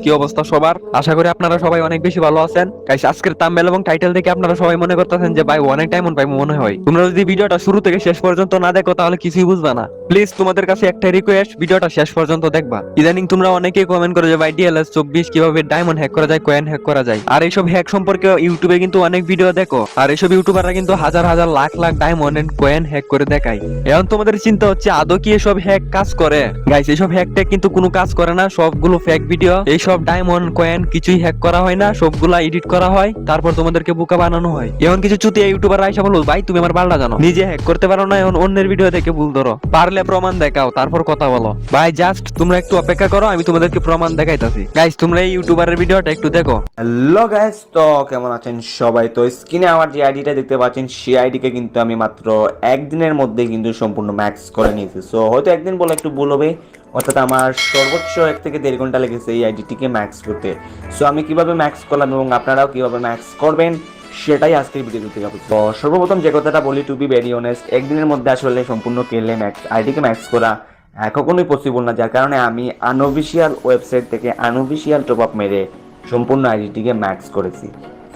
কি অবস্থা সবার? আশা করি আপনারা সবাই অনেক বেশি ভালো আছেন। গাইস, আজকের থাম্বনেল এবং টাইটেল দেখে আপনারা সবাই মনে করতেছেন যে ভাই অনেক ডায়মন্ড পাইবো মনে হয়। তোমরা যদি ভিডিওটা শুরু থেকে শেষ পর্যন্ত না দেখো তাহলে কিছুই বুঝবা না। প্লিজ তোমাদের কাছে একটা রিকোয়েস্ট, ভিডিওটা শেষ পর্যন্ত দেখবা। ইদানিং তোমরা অনেকেই কমেন্ট করে যে ভাই ডিএলএস 24 কিভাবে ডায়মন্ড হ্যাক করা যায়, কয়েন হ্যাক করা যায়। আর এইসব হ্যাক সম্পর্কে ইউটিউবে কিন্তু অনেক ভিডিও দেখো, আর এইসব ইউটিউবাররা কিন্তু হাজার হাজার lakh lakh diamond and coin hack করে দেখায়। এখন তোমাদের চিন্তা হচ্ছে আদৌ কি এসব হ্যাক কাজ করে? গাইস, এইসব হ্যাক ট্যাক কিন্তু কোনো কাজ করে না, সবগুলো ফেক ভিডিও। এইসব ডায়মন্ড কয়েন কিছুই হ্যাক করা হয় না, সবগুলা এডিট করা হয়, তারপর তোমাদেরকে বোকা বানানো হয়। এখন কিছু চুতিয়া ইউটিউবার আইসা বলো ভাই তুমি আমার বালটা জানো, নিজে হ্যাক করতে পারো না, এখন অন্যের ভিডিও দেখে ভুল ধরো, পারলে প্রমাণ দেখাও তারপর কথা বলো। ভাই জাস্ট তোমরা একটু অপেক্ষা করো, আমি তোমাদেরকে প্রমাণ দেখাইতাছি। গাইস, তোমরা এই ইউটিউবারের ভিডিওটা একটু দেখো। হ্যালো গাইস, তো কেমন আছেন সবাই? তো স্ক্রিনে আমার যে আইডিটা দেখতে পাচ্ছেন সেই আইডিকে কিন্তু আমি মাত্র একদিনের মধ্যে কিন্তু সম্পূর্ণ ম্যাক্স করে নিয়েছি। সো হয়তো একদিন বলে একটু ভুল হবে, অর্থাৎ আমার সর্বোচ্চ 1 থেকে 1.5 ঘন্টা লেগেছে এই আইডিটিকে ম্যাক্স করতে। সো আমি কিভাবে ম্যাক্স করলাম এবং আপনারাও কিভাবে ম্যাক্স করবেন সেটাই আজকের ভিডিওতে দেখাবো। তো সর্বপ্রথম যে কথাটা বলি, টু বি ভেরি অনেস্ট, একদিনের মধ্যে আসলে সম্পূর্ণ কেলে ম্যাক্স আইডিকে ম্যাক্স করা কখনোই পসিবল না, যার কারণে আমি আনঅফিসিয়াল ওয়েবসাইট থেকে আনঅফিসিয়াল টপ আপ মেরে সম্পূর্ণ আইডিটিকে ম্যাক্স করেছি।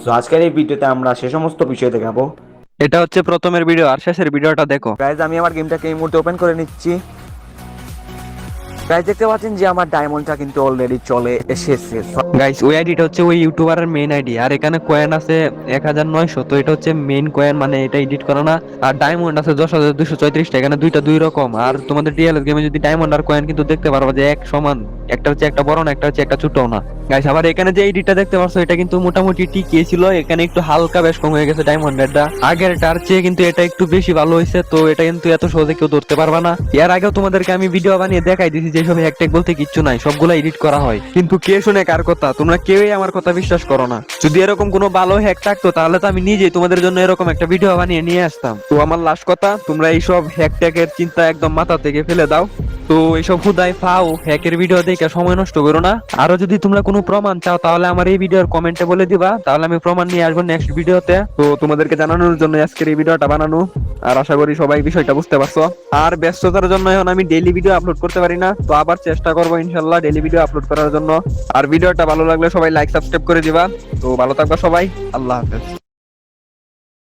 সো আজকের এই ভিডিওতে আমরা সে সমস্ত বিষয় দেখাবো। এটা হচ্ছে প্রথমের ভিডিও, আর শেষের ভিডিওটা দেখো। গাইজ, আমি আমার গেমটাকে এই মুহূর্তে ওপেন করে নিচ্ছি। গাইজ, দেখতে পাচ্ছেন যে আমার ডায়মন্ডটা কিন্তু অলরেডি চলে এসেছে। গাইস, ওই আইডিটা হচ্ছে ওই ইউটিউবারের মেইন আইডি, আর এখানে কয়েন আছে 1900। তো এটা হচ্ছে মেইন কয়েন, মানে এটা এডিট করা না। আর ডায়মন্ড আছে 10,234টা, এখানে দুইটা দুই রকম। আর তোমাদের ডিএলএস গেমে যদি ডায়মন্ড আর কয়েন কিন্তু দেখতে পারবা যে এক সমান, একটা হচ্ছে একটা বড় না, একটা হচ্ছে একটা ছোট না। গাইস, আবার এখানে যে এডিটটা দেখতে পাচ্ছ এটা কিন্তু মোটামুটি টিকে ছিল, এখানে একটু হালকা বেশ কম হয়ে গেছে ডায়মন্ডেরটা, আগেরটার চেয়ে কিন্তু এটা একটু বেশি ভালো হয়েছে। তো এটা কিন্তু এত সহজে কেউ ধরতে পারবা না। এর আগেও তোমাদেরকে আমি ভিডিও বানিয়ে দেখাই দিয়েছি যে সব হ্যাকটেক বলতে কিচ্ছু নাই, সবগুলো এডিট করা হয়। কিন্তু কে শুনে কার কথা? তোমরা কেউই আমার কথা বিশ্বাস করো না। যদি এরকম কোনো ভালো হ্যাক থাকতো তাহলে তো আমি নিজেই তোমাদের জন্য এরকম একটা ভিডিও বানিয়ে নিয়ে আসতাম। তো আমার লাস্ট কথা, তোমরা এইসব হ্যাক ট্যাকের চিন্তা একদম মাথা থেকে ফেলে দাও। তো এইসব হুদাই ফাও হ্যাকের ভিডিও দেখে সময় নষ্ট করো না। আরো যদি তোমরা কোনো প্রমাণ চাও তাহলে আমার এই ভিডিওর কমেন্টে বলে দিবা, তাহলে আমি প্রমাণ নিয়ে আসবো নেক্সট ভিডিওতে। তো তোমাদেরকে জানানোর জন্য আজকের এই ভিডিওটা বানানো। আর আশা করি সবাই বিষয়টা বুঝতে পারছো। আর ব্যস্ততার জন্য এখন আমি ডেইলি ভিডিও আপলোড করতে পারি না, তো আবার চেষ্টা করবো ইনশাল্লাহ ডেইলি ভিডিও আপলোড করার জন্য। আর ভিডিওটা ভালো লাগলে সবাই লাইক সাবস্ক্রাইব করে দিবা। তো ভালো থাকবা সবাই, আল্লাহ হাফেজ।